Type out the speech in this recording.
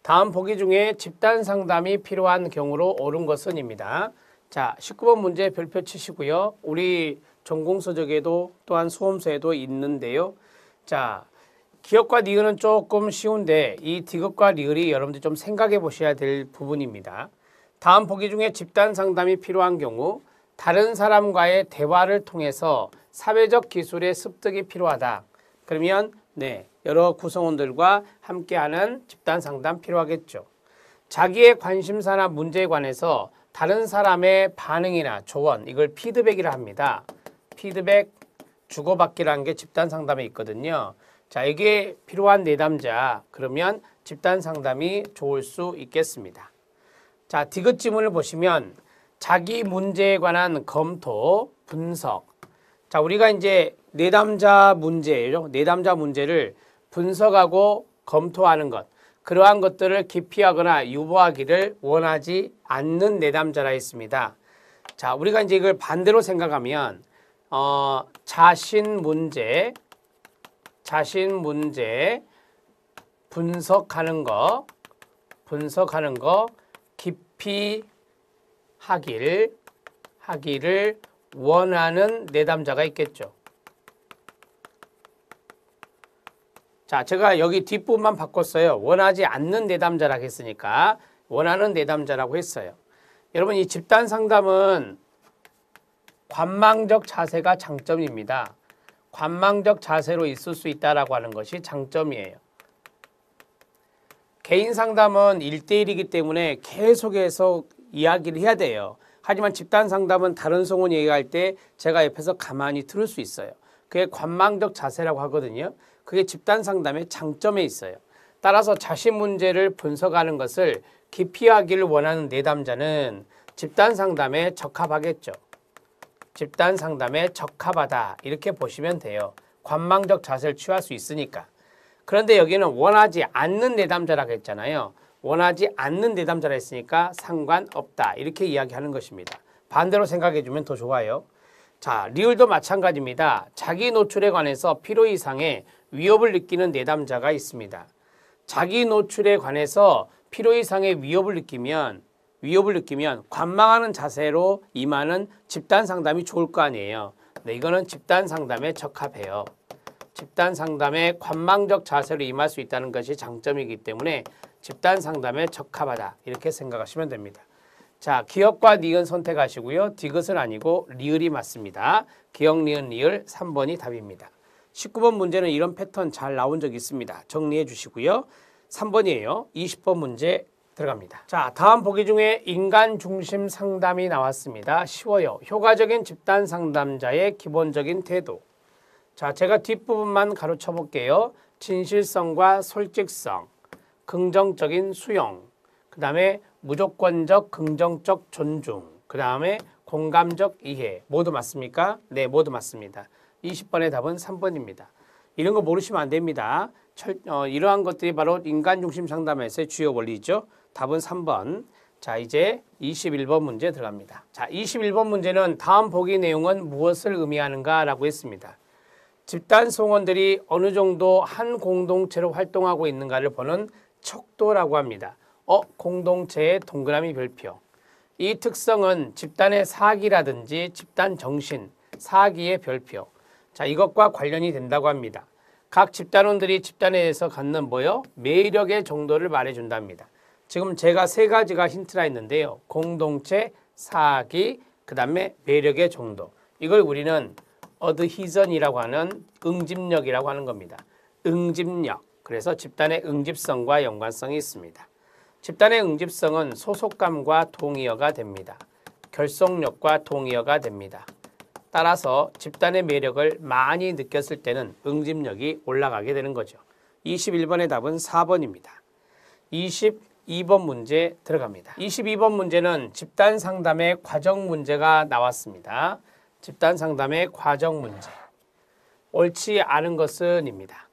다음 보기 중에 집단 상담이 필요한 경우로 옳은 것은입니다. 자, 19번 문제 별표 치시고요. 우리 전공서적에도 또한 수험서에도 있는데요. 자, 기억과 니은은 조금 쉬운데 이 디귿과 리을이 여러분들 좀 생각해 보셔야 될 부분입니다. 다음 보기 중에 집단 상담이 필요한 경우 다른 사람과의 대화를 통해서 사회적 기술의 습득이 필요하다. 그러면 여러 구성원들과 함께하는 집단 상담 필요하겠죠. 자기의 관심사나 문제에 관해서 다른 사람의 반응이나 조언, 이걸 피드백이라 합니다. 피드백 주고받기라는 게 집단 상담에 있거든요. 자, 이게 필요한 내담자, 그러면 집단 상담이 좋을 수 있겠습니다. 자, 디귿 지문을 보시면 자기 문제에 관한 검토, 분석. 자, 우리가 이제 내담자 문제예요. 내담자 문제를 분석하고 검토하는 것. 그러한 것들을 기피하거나 유보하기를 원하지 않는 내담자라 했습니다. 자, 우리가 이제 이걸 반대로 생각하면 자신 문제 분석하는 거 깊이 하기를 원하는 내담자가 있겠죠. 자, 제가 여기 뒷부분만 바꿨어요. 원하지 않는 내담자라고 했으니까 원하는 내담자라고 했어요. 여러분, 이 집단 상담은 관망적 자세가 장점입니다. 관망적 자세로 있을 수 있다라고 하는 것이 장점이에요. 개인 상담은 1대1이기 때문에 계속해서 이야기를 해야 돼요. 하지만 집단 상담은 다른 성원이 얘기할 때 제가 옆에서 가만히 들을 수 있어요. 그게 관망적 자세라고 하거든요. 그게 집단 상담의 장점에 있어요. 따라서 자신 문제를 분석하는 것을 기피하기를 원하는 내담자는 집단 상담에 적합하겠죠. 집단 상담에 적합하다, 이렇게 보시면 돼요. 관망적 자세를 취할 수 있으니까. 그런데 여기는 원하지 않는 내담자라고 했잖아요. 원하지 않는 내담자라 했으니까 상관없다, 이렇게 이야기하는 것입니다. 반대로 생각해 주면 더 좋아요. 자, 리을도 마찬가지입니다. 자기 노출에 관해서 필요 이상의 위협을 느끼는 내담자가 있습니다. 자기 노출에 관해서 필요 이상의 위협을 느끼면 관망하는 자세로 임하는 집단 상담이 좋을 거 아니에요. 네, 이거는 집단 상담에 적합해요. 집단 상담에 관망적 자세로 임할 수 있다는 것이 장점이기 때문에 집단 상담에 적합하다, 이렇게 생각하시면 됩니다. 자, 기억과 니은 선택하시고요. 디귿은 아니고 리을이 맞습니다. 기억, 니은, 리을 3번이 답입니다. 19번 문제는 이런 패턴 잘 나온 적 있습니다. 정리해 주시고요. 3번이에요. 20번 문제 들어갑니다. 자, 다음 보기 중에 인간 중심 상담이 나왔습니다. 쉬워요. 효과적인 집단 상담자의 기본적인 태도. 자, 제가 뒷부분만 가로쳐 볼게요. 진실성과 솔직성, 긍정적인 수용, 그 다음에 무조건적 긍정적 존중, 그 다음에 공감적 이해. 모두 맞습니까? 네, 모두 맞습니다. 20번의 답은 3번입니다. 이런 거 모르시면 안 됩니다. 이러한 것들이 바로 인간 중심 상담에서의 주요 원리죠. 답은 3번. 자, 이제 21번 문제 들어갑니다. 자, 21번 문제는 다음 보기 내용은 무엇을 의미하는가 라고 했습니다. 집단 성원들이 어느 정도 한 공동체로 활동하고 있는가를 보는 척도라고 합니다. 공동체의 동그라미 별표. 이 특성은 집단의 사기라든지 집단 정신, 사기의 별표. 자, 이것과 관련이 된다고 합니다. 각 집단원들이 집단에 대해서 갖는 매력의 정도를 말해준답니다. 지금 제가 세 가지가 힌트라 했는데요. 공동체, 사기, 그 다음에 매력의 정도. 이걸 우리는 어드히전이라고 하는 응집력이라고 하는 겁니다. 응집력. 그래서 집단의 응집성과 연관성이 있습니다. 집단의 응집성은 소속감과 동의어가 됩니다. 결속력과 동의어가 됩니다. 따라서 집단의 매력을 많이 느꼈을 때는 응집력이 올라가게 되는 거죠. 21번의 답은 4번입니다. 22번 문제 들어갑니다. 22번 문제는 집단 상담의 과정 문제가 나왔습니다. 집단 상담의 과정 문제. 옳지 않은 것은입니다.